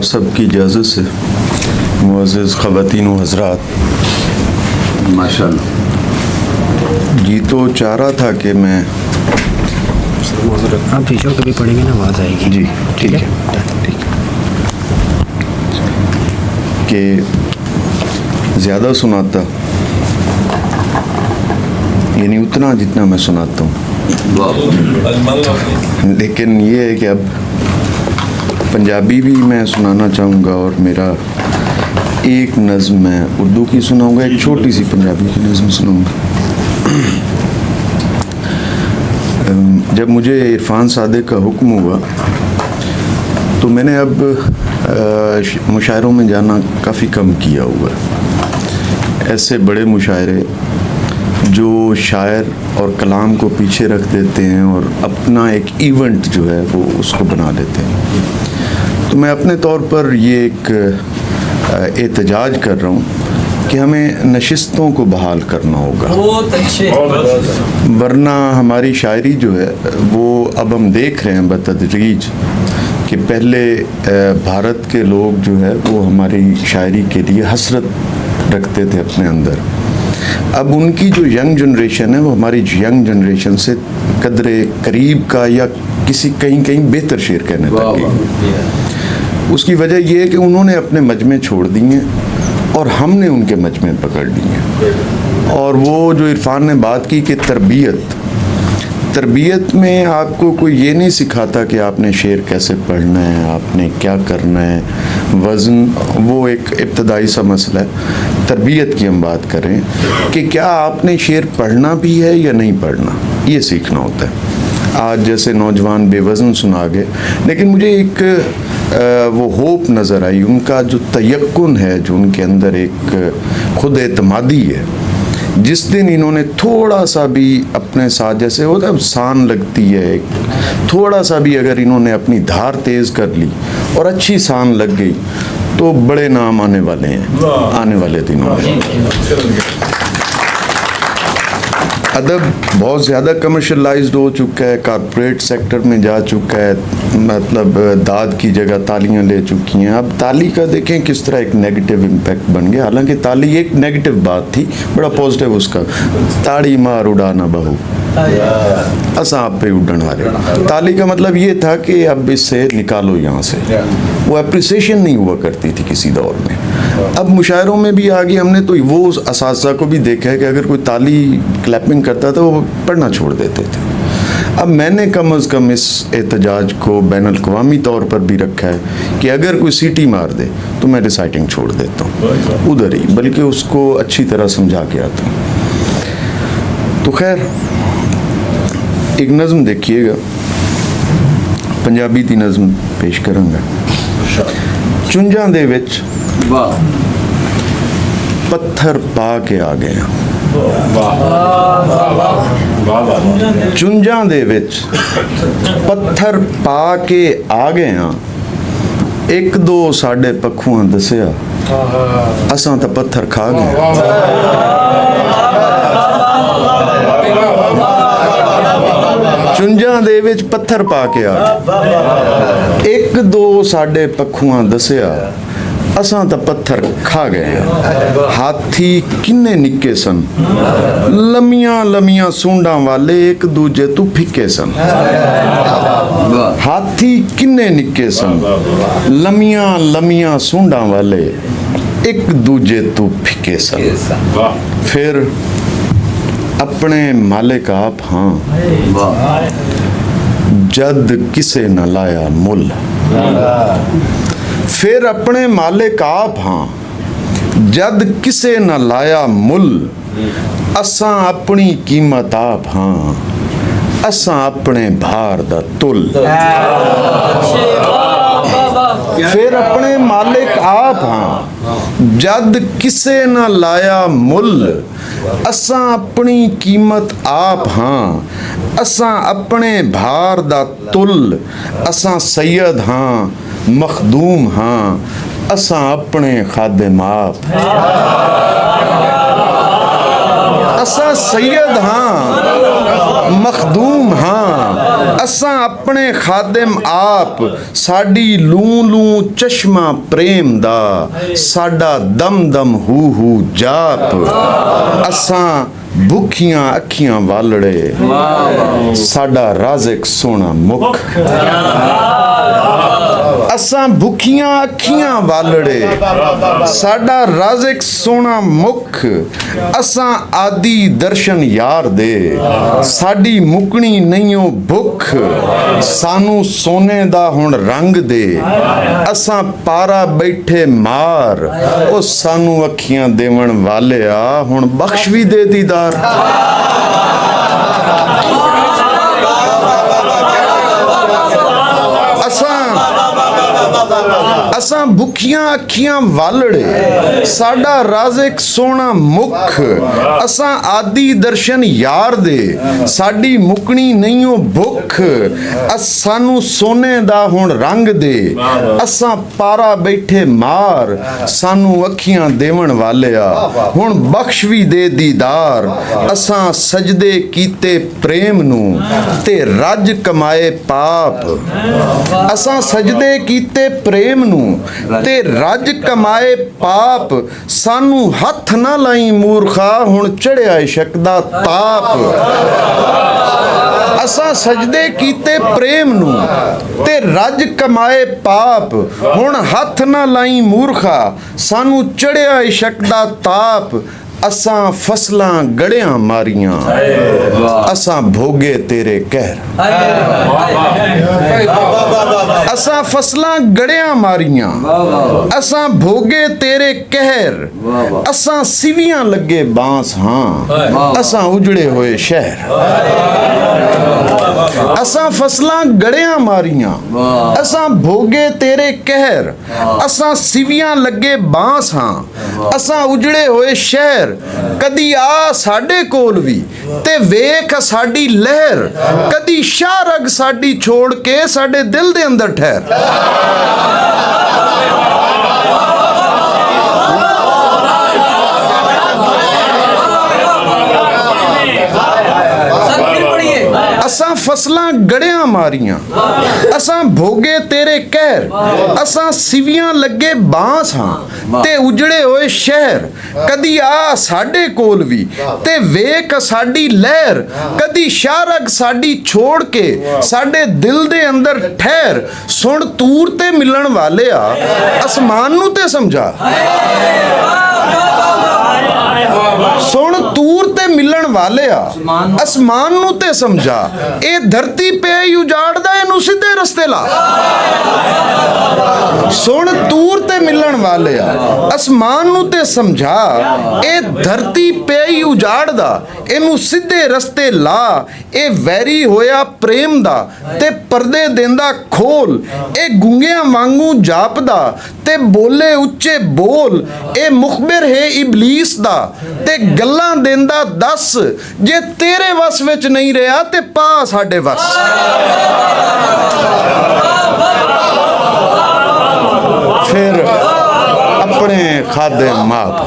सब की इजाज़त से मुअज़्ज़ज़ ख़वातीन व हज़रात, माशाअल्लाह जी, तो चाह रहा था कि मैं आप पीछे कभी पढ़ेंगे ना, आवाज़ आएगी जी, ठीक है, ठीक है, कि ज़्यादा सुनाता, यानी उतना जितना मैं सुनाता हूँ, लेकिन ये है कि अब पंजाबी भी मैं सुनाना चाहूँगा और मेरा एक नज़्म मैं उर्दू की सुनाऊँगा, एक छोटी सी पंजाबी की नज़्म सुनाऊँगा। जब मुझे इरफान सादिक का हुक्म हुआ तो मैंने अब मुशायरों में जाना काफ़ी कम किया हुआ। ऐसे बड़े मुशायरे जो शायर और कलाम को पीछे रख देते हैं और अपना एक इवेंट जो है वो उसको बना लेते हैं, तो मैं अपने तौर पर ये एक एहतजाज कर रहा हूँ कि हमें नशिस्तों को बहाल करना होगा, वरना हमारी शायरी जो है वो अब हम देख रहे हैं बतदरीज कि पहले भारत के लोग जो है वो हमारी शायरी के लिए हसरत रखते थे अपने अंदर। अब उनकी जो यंग जनरेशन है वो हमारी यंग जनरेशन से कदरे करीब का या किसी कहीं बेहतर शेर कहने तक गई। उसकी वजह ये है कि उन्होंने अपने मजमे छोड़ दिए और हमने उनके मजमे पकड़ लिए। और वो जो इरफान ने बात की कि तरबियत में आपको कोई ये नहीं सिखाता कि आपने शेर कैसे पढ़ना है, आपने क्या करना है, वज़न, वो एक इब्तदाई सा मसला है। तरबियत की हम बात करें कि क्या आपने शेर पढ़ना भी है या नहीं पढ़ना, ये सीखना होता है। आज जैसे नौजवान बेवज़न सुना गए, लेकिन मुझे एक वो होप नज़र आई, उनका जो तयक्कुन है, जो उनके अंदर एक खुद एतमादी है। जिस दिन इन्होंने थोड़ा सा भी अपने साथ, जैसे होता है सान लगती है, थोड़ा सा भी अगर इन्होंने अपनी धार तेज़ कर ली और अच्छी सान लग गई तो बड़े नाम आने वाले हैं आने वाले दिनों में। अदब बहुत ज़्यादा कमर्शलाइज्ड हो चुका है, कॉर्पोरेट सेक्टर में जा चुका है, मतलब दाद की जगह तालियां ले चुकी हैं। अब ताली का देखें किस तरह एक नेगेटिव इम्पैक्ट बन गया, हालांकि ताली एक नेगेटिव बात थी, बड़ा पॉजिटिव उसका, ताड़ी मार उड़ाना बहू असा आप पे उड़न हारे। ताली का मतलब ये था कि अब इससे निकालो यहाँ से, वो अप्रिसिएशन नहीं हुआ करती थी किसी दौर में। अब मुशायरों में भी आ गई, हमने तो वो असातिज़ा को भी देखा है कि अगर कोई ताली क्लैपिंग करता था वो पढ़ना छोड़ देते थे। अब मैंने कम अज़ कम इस एहतजाज को बैनुल अक़वामी तौर पर भी रखा है कि अगर कोई सीटी मार दे तो मैं रिसाइटिंग छोड़ देता हूँ उधर ही, बल्कि उसको अच्छी तरह समझा के आता हूँ। तो खैर एक नज़म देखिएगा, पंजाबी दी नज़म पेश करांगा। चुंझां दे विच पत्थर पा के आ गए, चुंझां दे विच पत्थर पा के आ गए हाँ, एक दो साडे पखुआं दसिया असां तां पत्थर खा गए। चुंझां दे विच पत्थर पा के आ गए, एक दो साडे पखुआं दसिया असां तां पत्थर खा गए। हाथी किन्ने निक्के सन, लमियां लमियां सूंडां वाले एक दूजे तू फिक्के सन। हाथी किन्ने निक्के सन, लमियां लमियां सूंडां वाले एक दूजे तू फिक्के सन। फिर अपने मालिक आप हाँ, जद किसे न लाया मुल। फिर अपने मालिक आप हाँ, जद किसे न लाया मुल। असां अपनी कीमत आप हाँ, असां अपने भार दा तुल। फिर अपने मालिक आप हाँ, जद किसे न लाया मुल। असां अपनी कीमत आप हाँ, असां अपने भार दा तुल। असां सैयद हाँ, मखदूम हाँ, असां अपने खादिम आप। असा सैयद हाँ मखदूम हाँ असा अपने खादिम आप साडी लू लू चश्मा प्रेम दा साडा दम दम हू जाप असा भुखियां अखियां वालड़े साडा राज़िक सोना मुख असां भुखियां अखियां वालड़े साडा राज़िक सोना मुख असां आदि दर्शन यार दे साडी मुकनी नहींओ भुख सानू सोने दा हुण रंग दे असां पारा बैठे मार ओ सानू अखियां देवण वालिया हुण बख्श भी दे दीदार असां भुखियां अखियां वालड़े साडा राज़िक सोना मुख असां आदि दर्शन यार दे साडी मुकनी नहींओ भुख सानू सोने दा हुण रंग दे असां पारा बैठे मार सानू अखियां देवण वालिया हुण बख्श भी दे दीदार असां सजदे कीते प्रेम नू ते रज कमाए पाप असां सजदे कीते प्रेम नू ते रज कमाए पाप सानू हथ ना लाई मूर्खा हुण चढ़िया इश्क दा ताप असां सजदे कीते प्रेम नू ते रज कमाए पाप हुण हथ ना लाई मूर्खा सानू चढ़िया इश्क दा ताप असां फसलां गड़ियां मारियां असां भोगे तेरे कहर असां फसलां गड़ियां मारियां असां भोगे तेरे कहर असां सिवियां लगे बांस हाँ असां उजड़े होए शहर असां फसलां गड़ियां मारियां असां भोगे तेरे कहर असां सिवियां लगे बांस हाँ असां उजड़े होए शहर कदी आ साडे कोल भी ते वेख साडी लहर कदी शारग साडी छोड़ के साडे दिल दे अंदर ठहर असां फसलां गड़ियां मारियां असां भोगे तेरे कहर असां सिवियां लगे बांस हाँ ते उजड़े होए शहर कदी आ साडे कोल भी ते वेख साडी लहर कदी शारग साडी छोड़ के साडे दिल दे अंदर ठहर सुन तूर ते मिलन वाले आ आसमान नू ते समझा सुन तूर ते मिलन वाले आ आसमान नू ते समझा ए धरती पे उजाड़दा इनू सीधे रस्ते ला सुन तूर ते मिलन वाले आ आसमान नू ते समझा ए धरती पे उजाड़दा इनू सीधे रस्ते ला ए वैरी होया प्रेम दा ते पर्दे देंदा खोल ए गुंगियां वांगू जापदा ते बोले उच्चे बोल ए मुखबिर है इबलीस दा ते गल्लां देंदा दस जे तेरे वस विच नहीं रहा ते पा साडे वस फिर अपने खादे माप